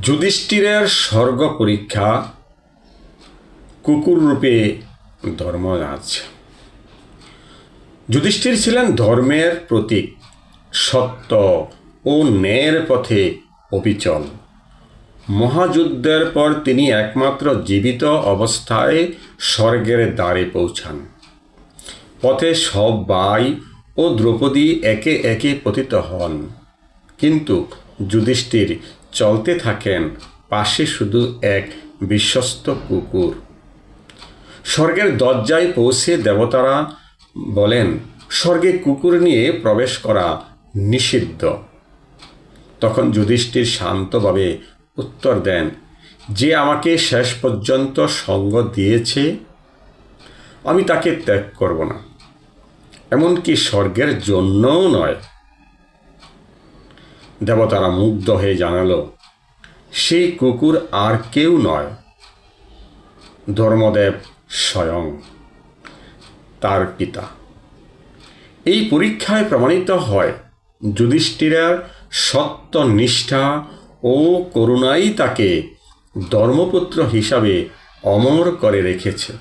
যুধিষ্ঠিরের স্বর্গ পরীক্ষা কুকুর রূপে ধর্মরাজ। যুধিষ্ঠির ছিলেন ধর্মের প্রতীক, সত্য ও ন্যায়ের পথে অবিচল। মহাযুদ্ধের পর তিনি একমাত্র জীবিত অবস্থায় স্বর্গের দ্বারে পৌঁছান। পথে সব ভাই ও দ্রৌপদী একে একে পতিত হন, কিন্তু যুধিষ্ঠির চলতে থাকেন, পাশে শুধু এক বিশ্বস্ত কুকুর। স্বর্গের দরজায় পৌঁছে দেবতারা বলেন, স্বর্গে কুকুর নিয়ে প্রবেশ করা নিষিদ্ধ। তখন যুধিষ্ঠির শান্তভাবে উত্তর দেন, যে আমাকে শেষ পর্যন্ত সঙ্গ দিয়েছে, আমি তাকে ত্যাগ করব না, এমনকি স্বর্গের জন্যও নয়। দেবতারা মুগ্ধ হয়ে জানালো, সেই কুকুর আর কেউ নয়, ধর্মদেব স্বয়ং, তার পিতা। এই পরীক্ষায় প্রমাণিত হয় যুধিষ্ঠিরের সত্য, নিষ্ঠা ও করুণাই তাকে ধর্মপুত্র হিসাবে অমর করে রেখেছে।